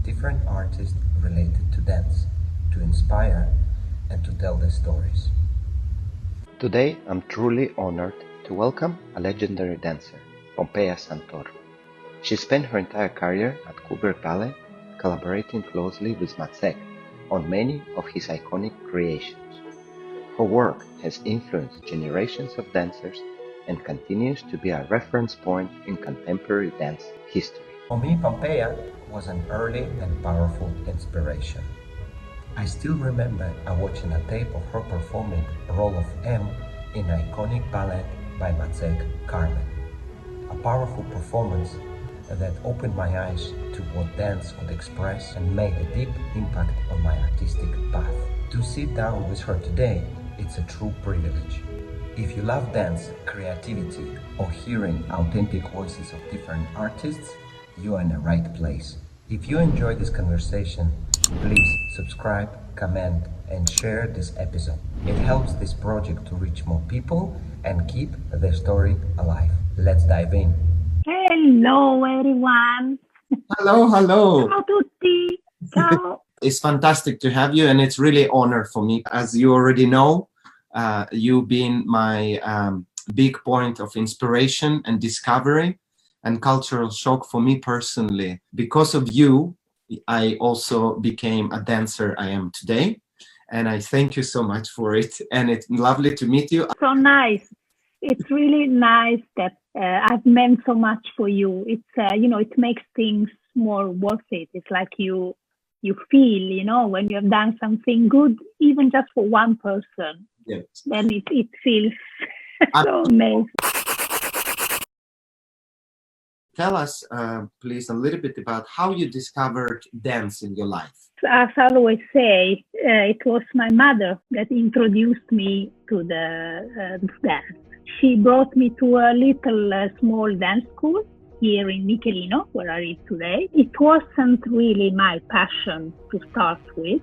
different artists related to dance, to inspire and to tell their stories. Today I'm truly honored to welcome a legendary dancer, Pompea Santoro. She spent her entire career at Cullberg Ballet, collaborating closely with Maciek on many of his iconic creations. Her work has influenced generations of dancers and continues to be a reference point in contemporary dance history. For me, Pompea was an early and powerful inspiration. I still remember watching a tape of her performing Role of M in the iconic ballet by Maciek, Carmen. A powerful performance that opened my eyes to what dance could express and made a deep impact on my artistic path. To sit down with her today, it's a true privilege. If you love dance, creativity, or hearing authentic voices of different artists, you are in the right place. If you enjoy this conversation, please subscribe, comment, and share this episode. It helps this project to reach more people and keep their story alive. Let's dive in. Hello everyone. Hello. Ciao tutti. Ciao. It's fantastic to have you, and it's really honor for me. As you already know, you've been my big point of inspiration and discovery and cultural shock for me personally. Because of you, I also became a dancer I am today, and I thank you so much for it, and it's lovely to meet you. So nice. It's really nice that I've meant so much for you. It's it makes things more worth it. It's like you feel, when you have done something good, even just for one person, Yes. then it feels so amazing. Tell us, please, a little bit about how you discovered dance in your life. As I always say, it was my mother that introduced me to the dance. She brought me to a little small dance school here in Michelino, where I live today. It wasn't really my passion to start with,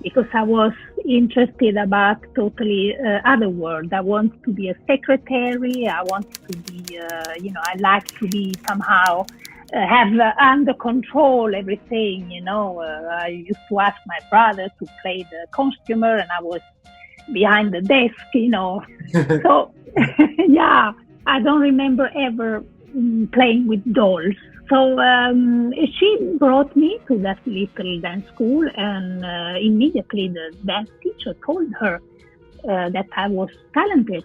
because I was interested about totally other world. I wanted to be a secretary. I wanted to be, I like to be somehow have under control everything. I used to ask my brother to play the costumer, and I was behind the desk. So yeah, I don't remember ever playing with dolls. So she brought me to that little dance school, and immediately the dance teacher told her that I was talented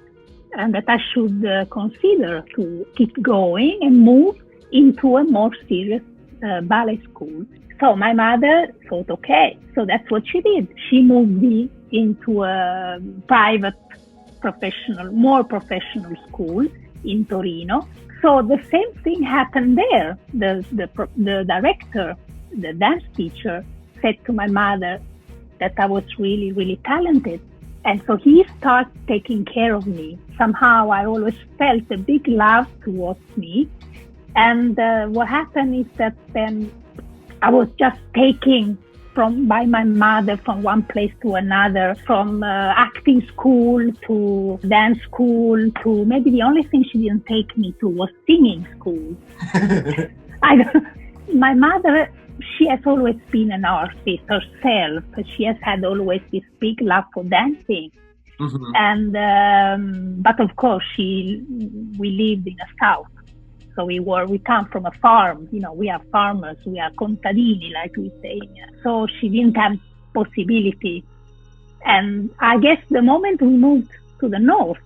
and that I should consider to keep going and move into a more serious ballet school. So my mother thought, okay, so that's what she did. She moved me into a private more professional school in Torino. So the same thing happened there. The director, the dance teacher, said to my mother that I was really, really talented. And so he started taking care of me. Somehow I always felt a big love towards me. And what happened is that then I was just taken by my mother from one place to another, from acting school to dance school to maybe the only thing she didn't take me to was singing school. My mother, she has always been an artist herself. She has had always this big love for dancing. And but of course we lived in the south. So we come from a farm, we are farmers, we are contadini, like we say. So she didn't have possibility. And I guess the moment we moved to the north,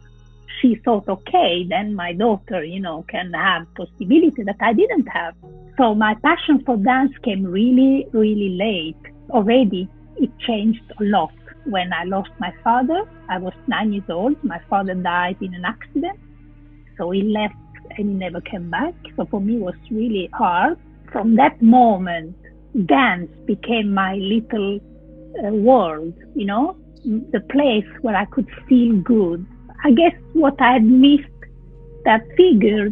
she thought, okay, then my daughter, can have possibility that I didn't have. So my passion for dance came really, really late. Already it changed a lot. When I lost my father, I was 9 years old. My father died in an accident. So he left and he never came back. So for me, it was really hard. From that moment, dance became my little world, the place where I could feel good. I guess what I had missed, that figure,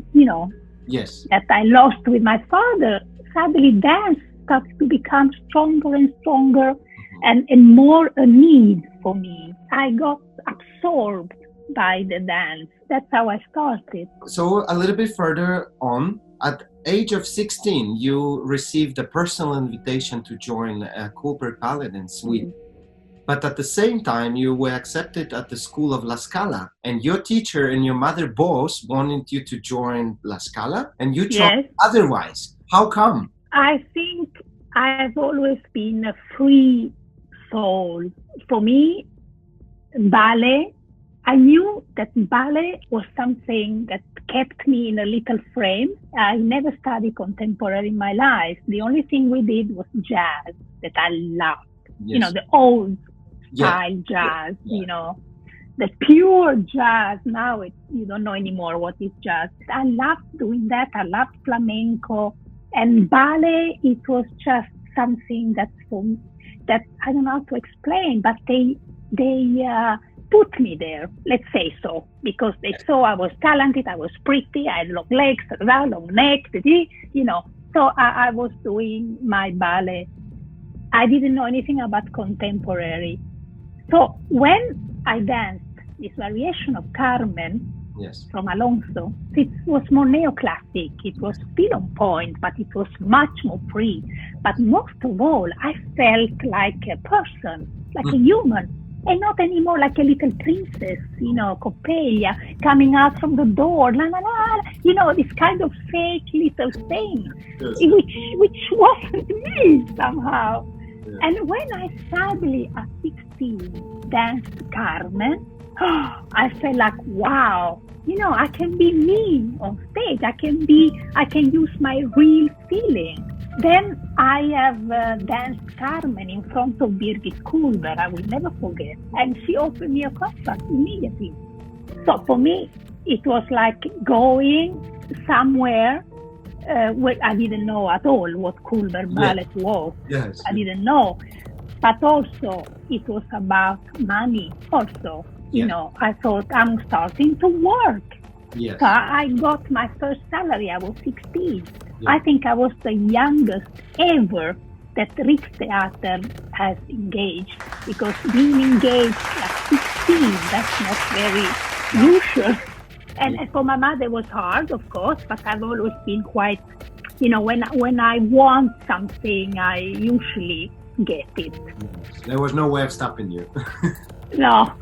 Yes, that I lost with my father, suddenly dance started to become stronger and stronger and more a need for me. I got absorbed by the dance. That's how I started. so a little bit further on, At age of 16, you received a personal invitation to join Cullberg Ballet in Sweden. But at the same time, you were accepted at the school of La Scala, and your teacher and your mother both wanted you to join La Scala, and you chose otherwise. How come? I think I've always been a free soul. For me, ballet, I knew that ballet was something that kept me in a little frame. I never studied contemporary in my life. The only thing we did was jazz that I loved. You know, the old style jazz, you know, the pure jazz. Now you don't know anymore what is jazz. I loved doing that. I loved flamenco. And ballet, it was just something that I don't know how to explain, but they put me there, let's say so, because they saw I was talented, I was pretty, I had long legs, long neck, you know. So I was doing my ballet. I didn't know anything about contemporary. So when I danced this variation of Carmen from Alonso, it was more neoclassic. It was still on point, but it was much more free. But most of all, I felt like a person, like a human, and not anymore like a little princess, you know, Pompea, coming out from the door, la la la, you know, this kind of fake little thing, which wasn't me somehow. And when I suddenly at 16 danced Carmen, I felt like, wow, you know, I can be me on stage. I can use my real feeling. Then I have danced Carmen in front of Birgit Cullberg, I will never forget. And she offered me a contract immediately. So for me, it was like going somewhere where I didn't know at all what Cullberg Ballet was. I didn't know. But also, it was about money also. You know, I thought I'm starting to work. So I got my first salary, I was 16. I think I was the youngest ever that Rijkstheater has engaged, because being engaged at 16, that's not very usual. And for my mother, it was hard, of course, but I've always been quite, you know, when I want something, I usually get it. There was no way of stopping you. No.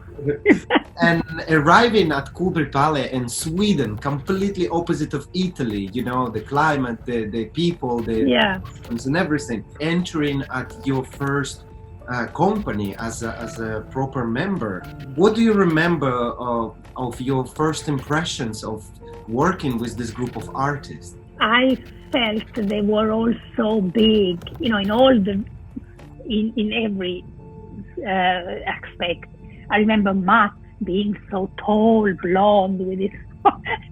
And arriving at Cullberg Ballet in Sweden, completely opposite of Italy, you know, the climate, the people, and everything. Entering at your first company as a proper member. What do you remember of your first impressions of working with this group of artists? I felt they were all so big, you know, in every aspect. I remember Matt being so tall, blonde, with his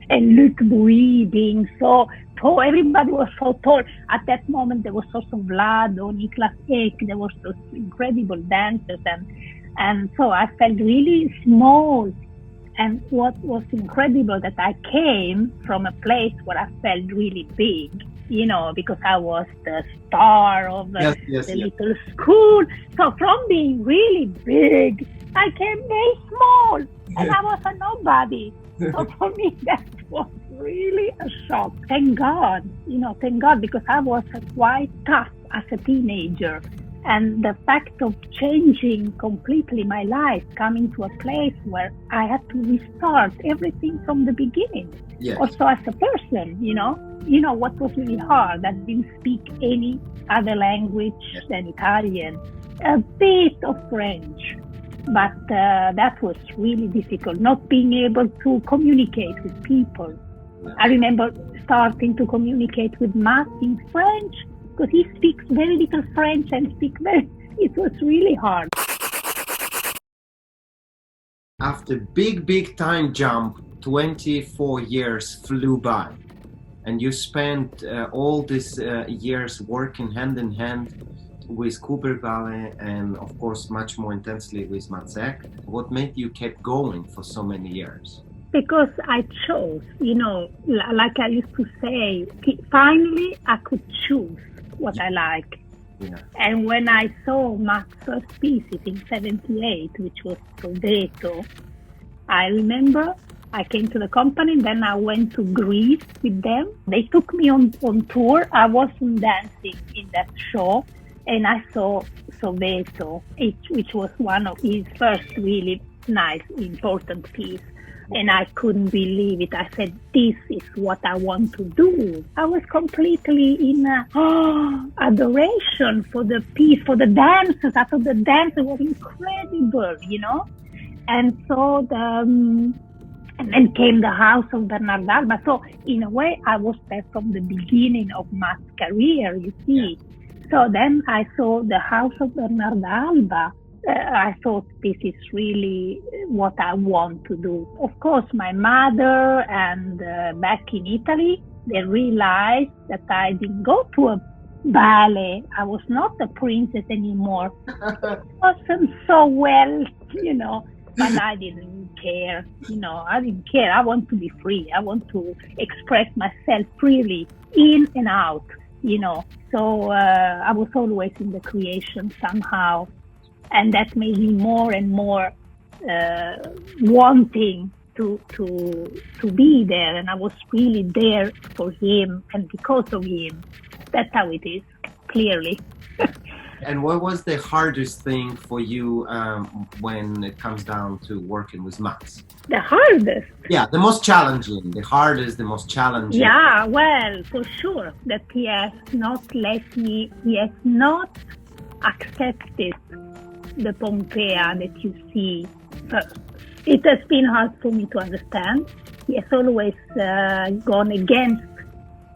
and Luc Bouy being so tall. Everybody was so tall. At that moment, there was also Vlad or Niklas Ek. There were those incredible dancers, and so I felt really small. And what was incredible, that I came from a place where I felt really big, you know, because I was the star of the little school. So from being really big, I came very small, and I was a nobody. So for me, that was really a shock. Thank God, you know, because I was quite tough as a teenager. And the fact of changing completely my life, coming to a place where I had to restart everything from the beginning. Also as a person, you know what was really hard. I didn't speak any other language than Italian, a bit of French. But that was really difficult, not being able to communicate with people. I remember starting to communicate with Matt in French, because he speaks very little French and it was really hard. After big time jump, 24 years flew by, and you spent all these years working hand in hand with Cullberg Ballet, and of course much more intensely with Matzek. What made you keep going for so many years? Because I chose, you know, like I used to say, finally I could choose what I like. And when I saw Matt's first piece in 78, which was Soldato, I remember I came to the company, then I went to Greece with them. They took me on tour. I wasn't dancing in that show, and I saw Soveso, which was one of his first really nice, important piece. And I couldn't believe it. I said, this is what I want to do. I was completely in adoration for the piece, for the dancers. I thought the dancers were incredible, And so and then came the house of Bernard Alba. So in a way, I was there from the beginning of my career, you see. So then I saw the house of Bernard Alba. I thought this is really what I want to do. Of course, my mother and back in Italy, they realized that I didn't go to a ballet. I was not a princess anymore. It wasn't so well, but I didn't care. I didn't care. I want to be free. I want to express myself freely in and out, So I was always in the creation somehow. And that made me more and more wanting to be there. And I was really there for him and because of him. That's how it is, clearly. And what was the hardest thing for you when it comes down to working with Max? The hardest? Yeah, the most challenging. The hardest, the most challenging. Yeah, well, for sure. That he has not accepted the Pompea that you see first. It has been hard for me to understand. He has always gone against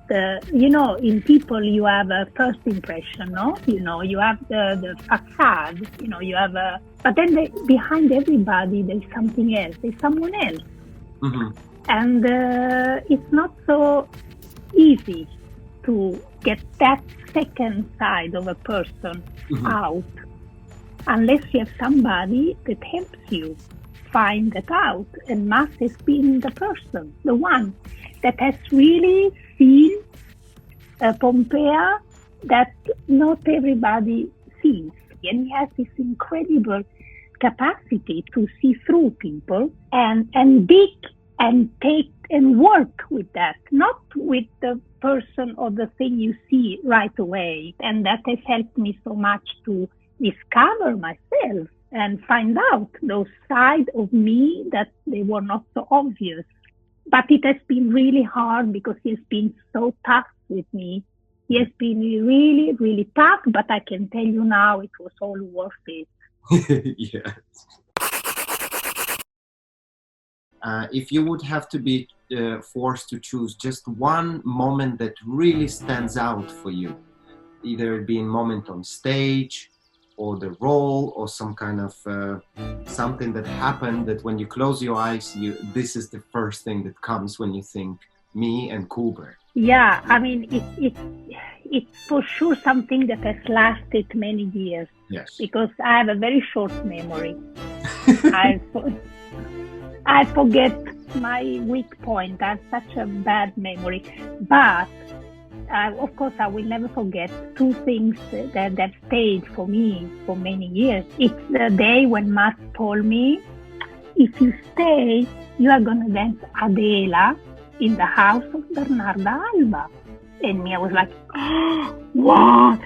in people you have a first impression, no? You have the facade, you have but then behind everybody there's something else, there's someone else. Mm-hmm. And it's not so easy to get that second side of a person out unless you have somebody that helps you find that out. And Max has been the person, the one that has really seen Pompea that not everybody sees. And he has this incredible capacity to see through people and dig and take and work with that, not with the person or the thing you see right away. And that has helped me so much to discover myself and find out those sides of me that they were not so obvious. But it has been really hard because he has been so tough with me. He has been really, really tough, but I can tell you now it was all worth it. Yes. If you would have to be forced to choose just one moment that really stands out for you, either it being a moment on stage or the role or some kind of something that happened that when you close your eyes, this is the first thing that comes when you think me and Cullberg. Yeah, I mean, it's for sure something that has lasted many years. Yes. Because I have a very short memory. I forget my weak point. I have such a bad memory. But, of course, I will never forget two things that stayed for me for many years. It's the day when Max told me, if you stay, you are going to dance Adela in the house of Bernarda Alba. And me, I was like, oh, what?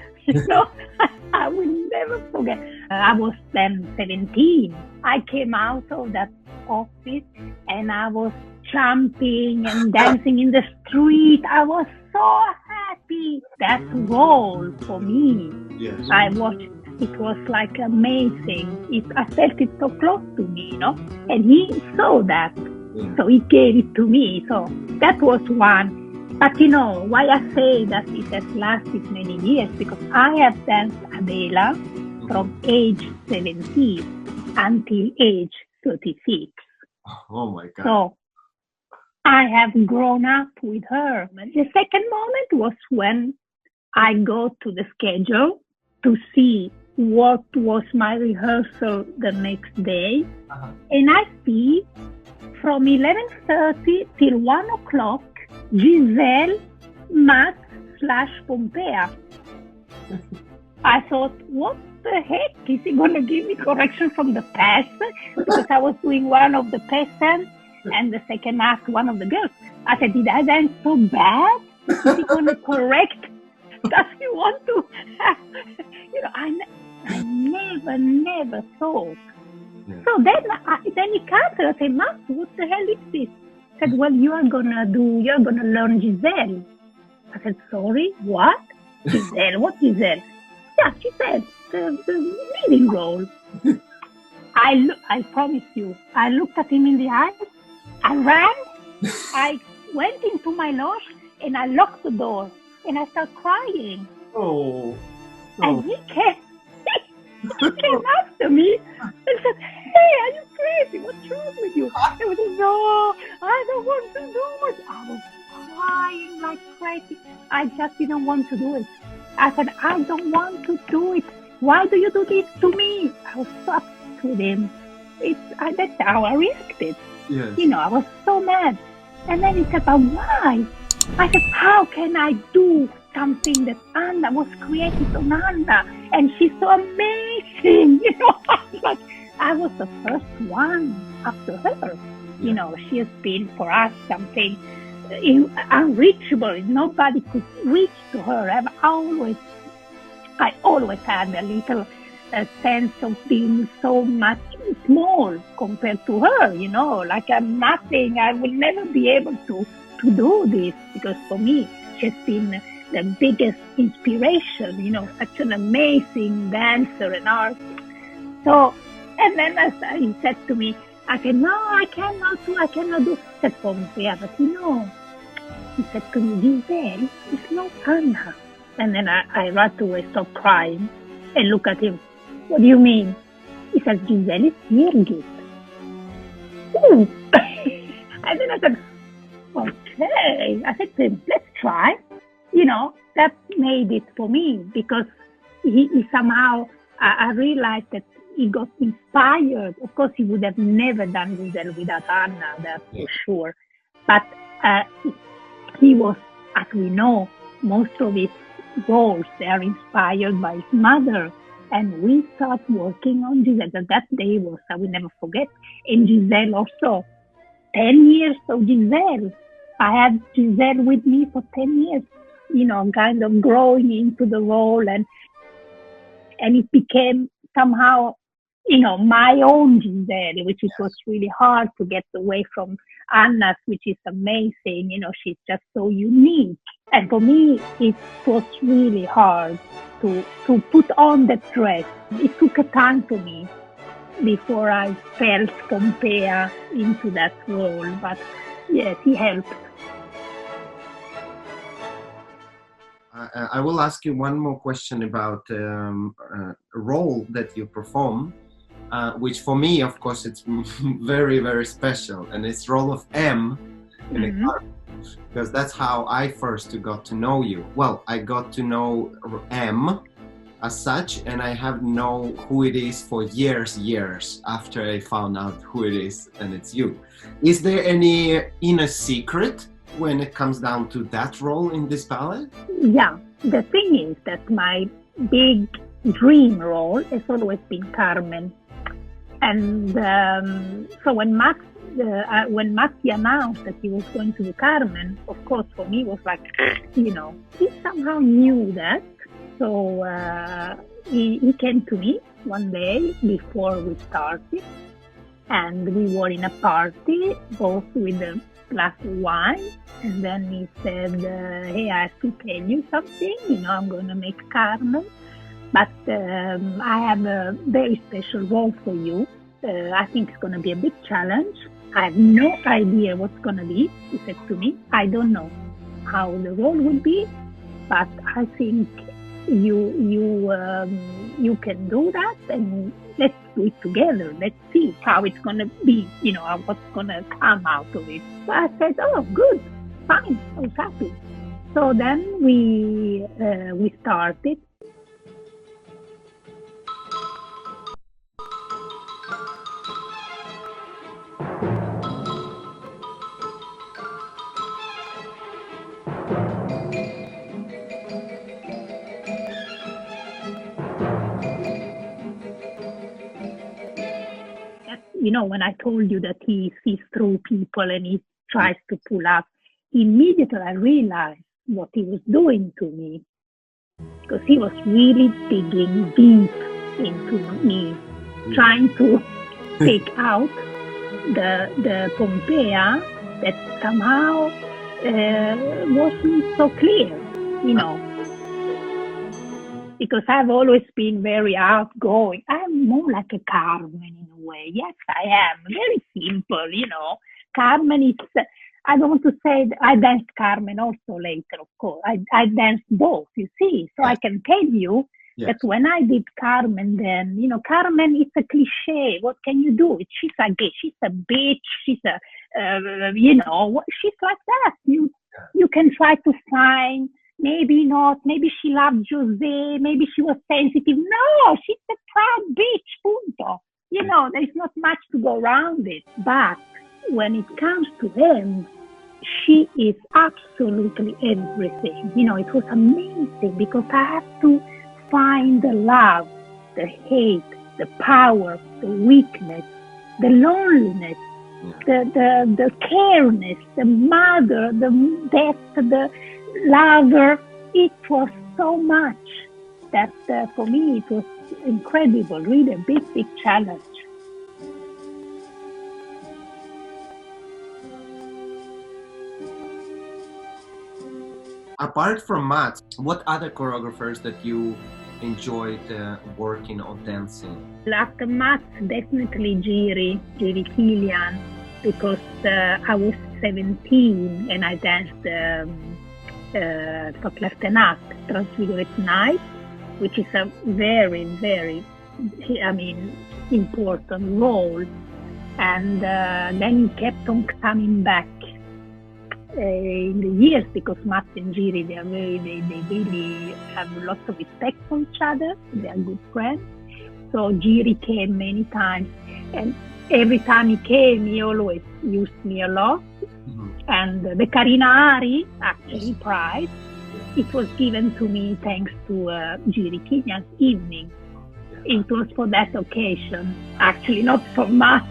I will never forget. I was then 17. I came out of that office and I was jumping and dancing in the street. I was so happy. That role for me, yes. I watched. It was like amazing. I felt it so close to me, And he saw that. Yeah. So he gave it to me. So that was one. But why I say that it has lasted many years, because I have danced Adela from age 17 until age 36. Oh my God. So I have grown up with her. The second moment was when I go to the schedule to see what was my rehearsal the next day. Uh-huh. And I see from 11:30 till 1 o'clock, Giselle, Max / Pompea. I thought, what the heck? Is he going to give me correction from the past? Because I was doing one of the peasants. And the second asked one of the girls, I said, did I dance so bad? Is he going to correct? Does he want to? I never thought. Yeah. So then he comes and I said, Max, what the hell is this? I said, well, you're gonna learn Giselle. I said, sorry, what? Giselle, what Giselle? Yeah, she said, the leading role. I promise you, I looked at him in the eyes, I ran, I went into my lounge and I locked the door and I started crying. Oh. And he came after me and said, hey, are you crazy? What's wrong with you? I was like, no, I don't want to do it. I was crying like crazy. I just didn't want to do it. I said, I don't want to do it. Why do you do this to me? I was so upset with him. That's how I reacted. Yes. I was so mad. And then he said, but why? I said, how can I do something that Anna was created on Anna? And she's so amazing. I was the first one after her. Yeah. She has been for us something unreachable. Nobody could reach to her. I always had a little sense of being so much small compared to her, like I'm nothing. I will never be able to do this, because for me, she's been the biggest inspiration, such an amazing dancer and artist. So, and then as he said to me, I said, no, I cannot do. He said, Pompea, but he said to me, Giselle, it's not Anna. And then I right away stopped crying and look at him. What do you mean? He said, Giselle is Birgit. Ooh. And then I said, okay. I said to him, let's try. That made it for me, because he somehow, I realized that he got inspired. Of course, he would have never done Giselle without Anna, that's for sure. But he was, as we know, most of his roles, they are inspired by his mother. And we started working on Giselle. That day was, I will never forget, in Giselle also. 10 years of Giselle. I had Giselle with me for 10 years, kind of growing into the role, and it became somehow, my own Giselle, which it was really hard to get away from Anna's, which is amazing. She's just so unique. And for me, it was really hard to put on that dress. It took a time for me before I felt Pompea into that role. But yes, he helped. I will ask you one more question about a role that you perform, which for me, of course, it's very, very special. And it's role of M in a Carmen, because that's how I first got to know you. Well, I got to know M as such, and I have known who it is for years after I found out who it is, and it's you. Is there any inner secret when it comes down to that role in this ballet? Yeah, the thing is that my big dream role has always been Carmen. And so when Maxi announced that he was going to do Carmen, of course, for me, it was like, he somehow knew that. So he came to me one day before we started, and we were in a party, both with a glass of wine, and then he said, hey, I have to tell you something, I'm going to make Carmen, but I have a very special role for you. I think it's going to be a big challenge. I have no idea what's going to be, he said to me. I don't know how the role will be, but I think you can do that, and let's do it together. Let's see how it's going to be, what's going to come out of it. So I said, oh, good, fine, I was happy. So then we started. you know, when I told you that he sees through people and he tries to pull up, immediately I realized what he was doing to me, because he was really digging deep into me, trying to take out the Pompea that somehow wasn't so clear, you know. Because I've always been very outgoing. I'm more like a Carmen in a way. Yes, I am. Very simple, you know. Carmen is, I don't want to say, I danced Carmen also later, of course. I danced both, you see. So I can tell you that when I did Carmen then, you know, Carmen is a cliche. What can you do? She's a gay, she's a bitch, she's a, you know, she's like that. You can try to find, maybe not, maybe she loved Jose, maybe she was sensitive. No, she's a proud bitch, punto. You know, there's not much to go around it. But when it comes to him, she is absolutely everything. You know, it was amazing because I have to find the love, the hate, the power, the weakness, the loneliness, the careness, the mother, the death, the lover. It was so much that for me it was incredible, really a big challenge. Apart from Matt, what other choreographers that you enjoyed working or dancing? After Matt, definitely Jiří Kylián, because I was 17 and I danced Nacht, Transfigured Night, which is a very, very, I mean, important role. And then he kept on coming back in the years, because Matt and Jiří, they really have lots of respect for each other. They are good friends. So Jiří came many times, and every time he came, he always used me a lot. Mm-hmm. And the Carina Ari, actually, prize, it was given to me thanks to Jiří Kylián's evening. It was for that occasion, actually, not for Matt.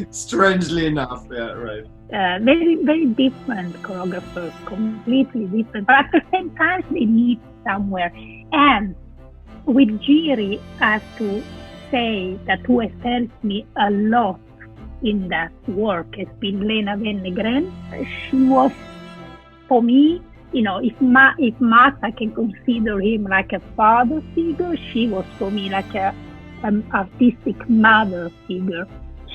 Strangely enough, yeah, right. Very, very different choreographers, completely different. But at the same time, they meet somewhere. And with Jiří, I have to say that who has helped me a lot in that work has been Lena Wennergren. She was, for me, you know, if Matt, I can consider him like a father figure, she was for me like an artistic mother figure.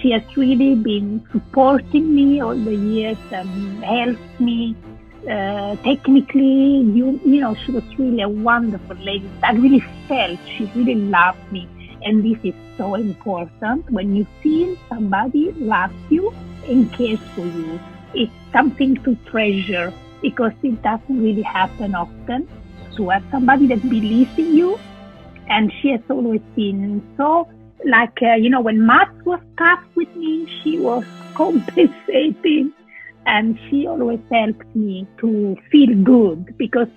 She has really been supporting me all the years and helped me technically. You know, she was really a wonderful lady. I really felt she really loved me. And this is so important. When you feel somebody loves you and cares for you, it's something to treasure, because it doesn't really happen often to have somebody that believes in you. And she has always been so, like, you know, when Matt was tough with me, she was compensating, and she always helped me to feel good, because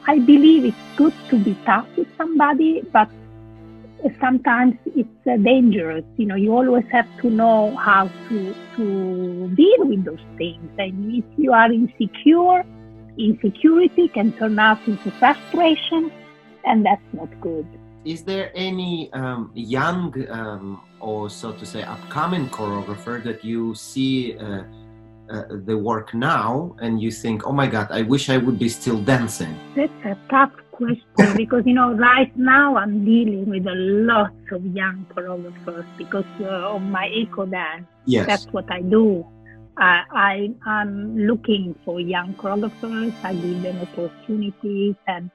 I believe it's good to be tough with somebody, but sometimes it's dangerous. You know, you always have to know how to deal with those things. And if you are insecure, insecurity can turn out into frustration, and that's not good. Is there any young or, so to say, upcoming choreographer that you see the work now and you think, oh my God, I wish I would be still dancing? That's a tough question, because, you know, right now I'm dealing with a lot of young choreographers because of my Eko Dance. Yes. That's what I do. I'm looking for young choreographers. I give them opportunities, and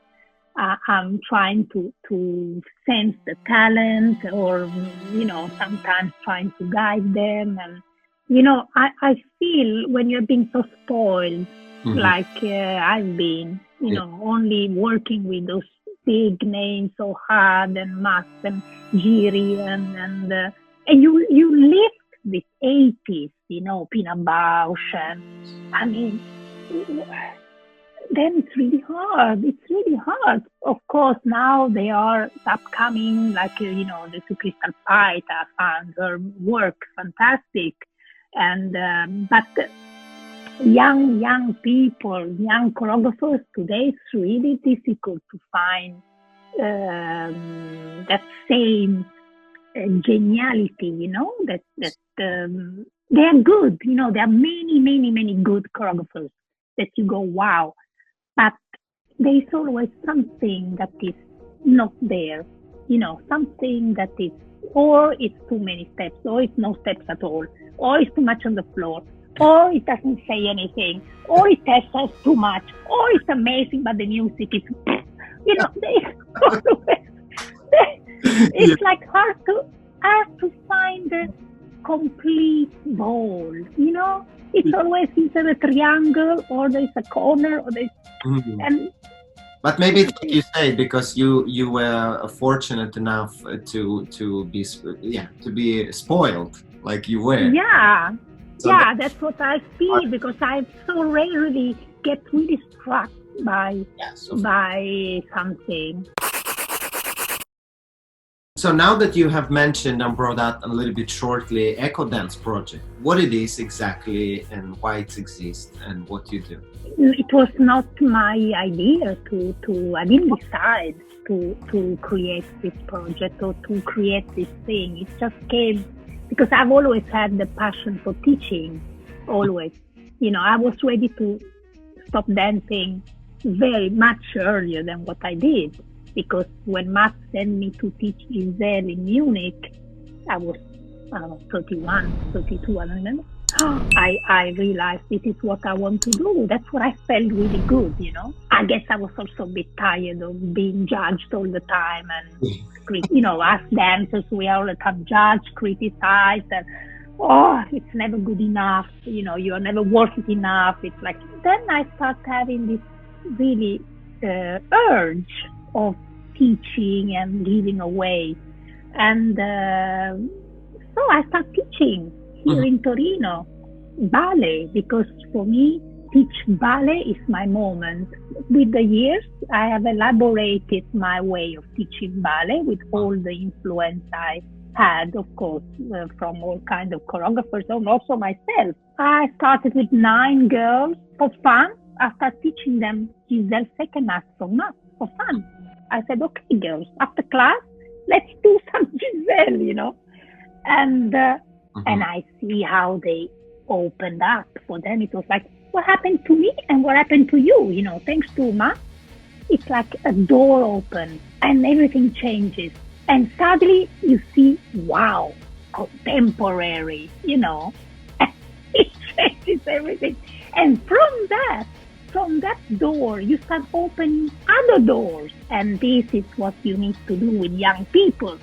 I'm trying to sense the talent, or, you know, sometimes trying to guide them. And, you know, I feel when you're being so spoiled, like I've been, you know, only working with those big names so hard, and Max and Jiří, and you live with 80s, you know, Pina Bausch, and I mean, then it's really hard. It's really hard. Of course, now they are upcoming, like, the two Crystal Pite. I found her work fantastic. And, but young people, young choreographers today, it's really difficult to find that same geniality, that they are good. There are many good choreographers that you go, wow. But there is always something that is not there, something that is, or it's too many steps, or it's no steps at all, or it's too much on the floor, or it doesn't say anything, or it says too much, or it's amazing, but the music is, it's like hard to find the complete ball, It's always either a triangle, or there's a corner, or there's, and but maybe it's like you say, because you were fortunate enough to be spoiled, like you were. So that's what I feel, because I so rarely get really struck by something. So now that you have mentioned and brought out a little bit shortly Eko Dance Project, what it is exactly and why it exists and what you do? It was not my idea I didn't decide to create this project or to create this thing. It just came because I've always had the passion for teaching, always. I was ready to stop dancing very much earlier than what I did. Because when Matt sent me to teach Giselle in Munich, I was 31, 32, I don't remember. I realized this is what I want to do. That's what I felt really good, I guess I was also a bit tired of being judged all the time. And, us dancers, we are all the time judged, criticized, and, it's never good enough. You are never worth it enough. It's like, then I start having this really urge of teaching and giving away. And so I started teaching here in Torino, ballet, because for me, teach ballet is my moment. With the years, I have elaborated my way of teaching ballet with all the influence I had, of course, from all kinds of choreographers and also myself. I started with 9 girls for fun. I started teaching them Giselle second act from us for fun. I said, okay, girls, after class, let's do some Giselle, And I see how they opened up. For them, it was like, what happened to me and what happened to you? Thanks to Ma, it's like a door open and everything changes. And suddenly you see, wow, contemporary, it changes everything. And from that door, you start opening other doors. And this is what you need to do with young people.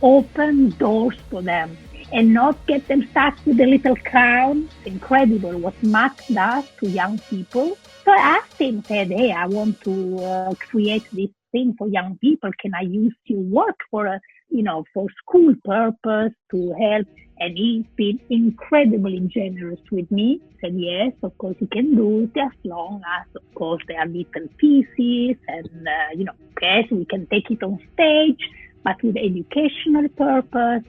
Open doors for them and not get them stuck with a little crown. It's incredible what Matt does to young people. So I asked him, said, hey, I want to create this thing for young people. Can I use your work for school purpose to help? And he's been incredibly generous with me. Said, yes, of course you can do it as long as, of course, there are little pieces and, yes, we can take it on stage, but with educational purpose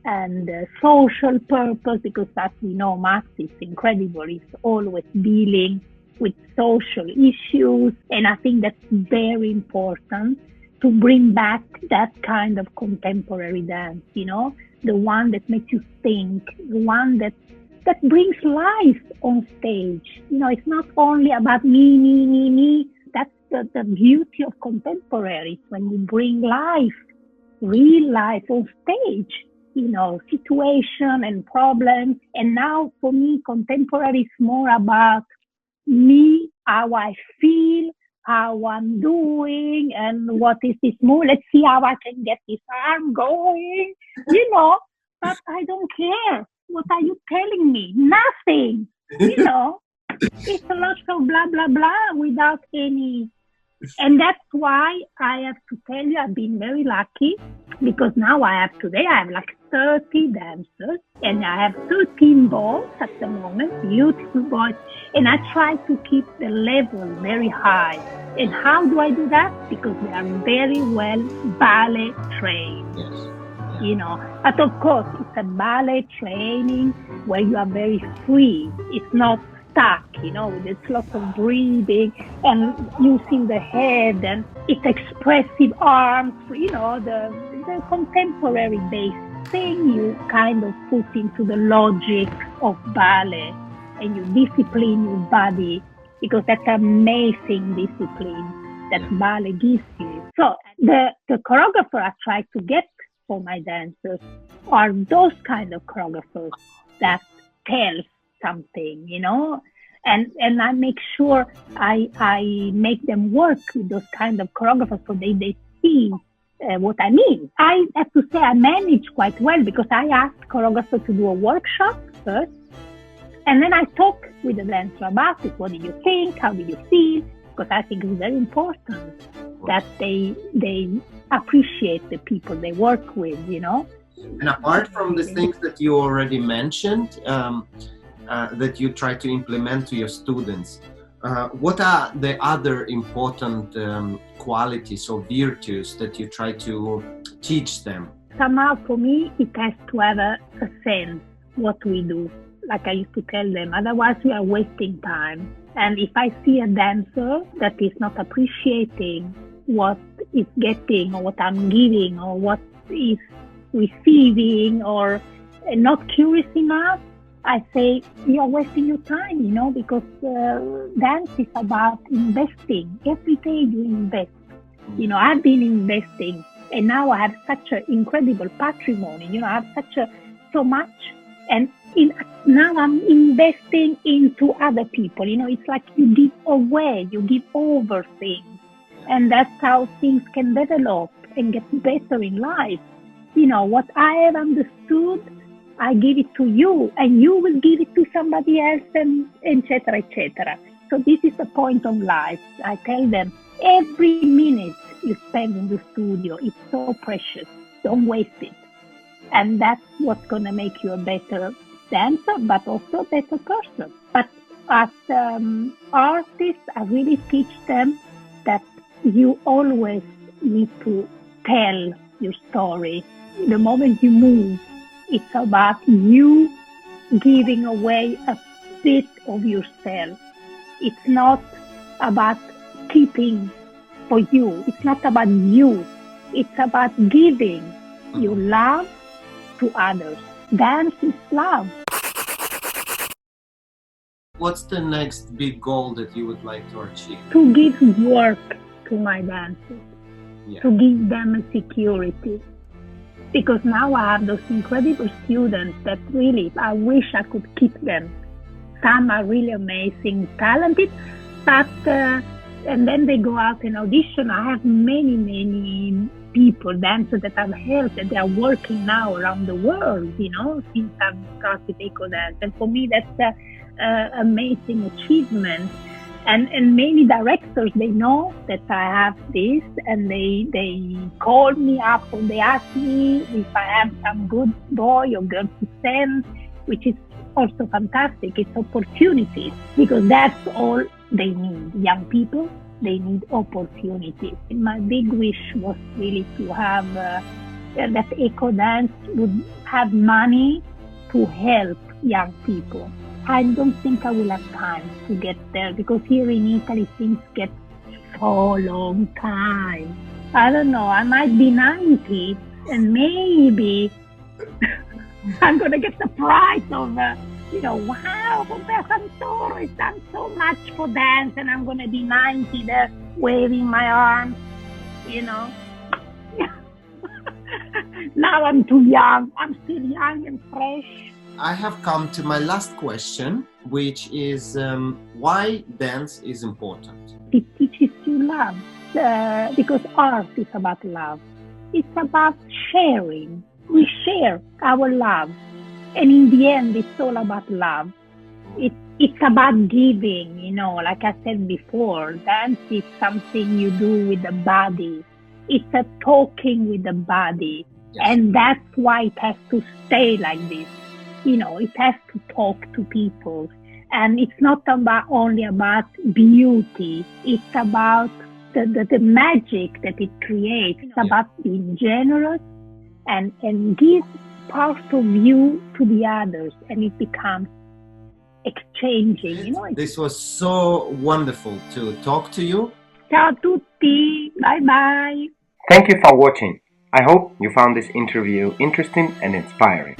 and social purpose, because as we know, Max is incredible. He's always dealing with social issues. And I think that's very important to bring back that kind of contemporary dance, the one that makes you think, the one that brings life on stage. It's not only about me. That's the beauty of contemporary, when you bring life, real life on stage, situation and problems. And now for me, contemporary is more about me, how I feel, how I'm doing, and what is this move. Let's see how I can get this arm going, but I don't care. What are you telling me? Nothing, It's a lot of blah, blah, blah without any And that's why I have to tell you, I've been very lucky, because now I have like 30 dancers, and I have 13 boys at the moment, beautiful boys, and I try to keep the level very high. And how do I do that? Because they are very well ballet trained. Yes. You know, but of course, it's a ballet training where you are very free. It's not stuck, you know, there's lots of breathing and using the head, and it's expressive arms, you know, the contemporary based thing you kind of put into the logic of ballet, and you discipline your body, because that's amazing discipline that ballet gives you. So the choreographer I try to get for my dancers are those kind of choreographers that tells something, you know, and I make sure I make them work with those kind of choreographers so they see what I mean. I have to say I manage quite well, because I ask choreographers to do a workshop first, and then I talk with the dancer about it. What do you think? How do you feel? Because I think it's very important that they appreciate the people they work with, you know. And apart from the things that you already mentioned, that you try to implement to your students, what are the other important qualities or virtues that you try to teach them? Somehow for me, it has to have a sense what we do. Like I used to tell them, otherwise we are wasting time. And if I see a dancer that is not appreciating what is getting, or what I'm giving, or what is receiving, or not curious enough, I say, you are wasting your time, you know, because dance is about investing. Every day you invest. You know, I've been investing, and now I have such an incredible patrimony. You know, I have so much, and now I'm investing into other people. You know, it's like you give away, you give over things, and that's how things can develop and get better in life. You know, what I have understood, I give it to you, and you will give it to somebody else, and etc., etc. So this is the point of life. I tell them, every minute you spend in the studio, it's so precious. Don't waste it. And that's what's going to make you a better dancer, but also a better person. But as artists, I really teach them that you always need to tell your story. The moment you move, it's about you giving away a bit of yourself. It's not about keeping for you. It's not about you. It's about giving your love to others. Dance is love. What's the next big goal that you would like to achieve? To give work to my dancers. Yeah. To give them a security. Because now I have those incredible students that really, I wish I could keep them. Some are really amazing, talented, but, and then they go out and audition. I have many people, dancers that I've helped, and they are working now around the world, you know, since I've started Eko Dance. And for me, that's an amazing achievement. And many directors, they know that I have this, and they call me up and they ask me if I have some good boy or girl to send, which is also fantastic. It's opportunities, because that's all they need. Young people, they need opportunities. My big wish was really to have that Eko Dance would have money to help young people. I don't think I will have time to get there, because here in Italy things get so long time. I don't know, I might be 90 and maybe I'm going to get the prize of, wow, Pompea Santoro has done so much for dance, and I'm going to be 90 there waving my arms, you know. Now I'm too young. I'm still young and fresh. I have come to my last question, which is why dance is important? It teaches you love, because art is about love. It's about sharing. We share our love. And in the end, it's all about love. It's it's about giving, like I said before, dance is something you do with the body. It's a talking with the body. Yes. And that's why it has to stay like this. It has to talk to people. And it's not only about beauty. It's about the magic that it creates. It's about being generous and give part of you to the others. And it becomes exchanging. This was so wonderful to talk to you. Ciao a tutti. Bye bye. Thank you for watching. I hope you found this interview interesting and inspiring.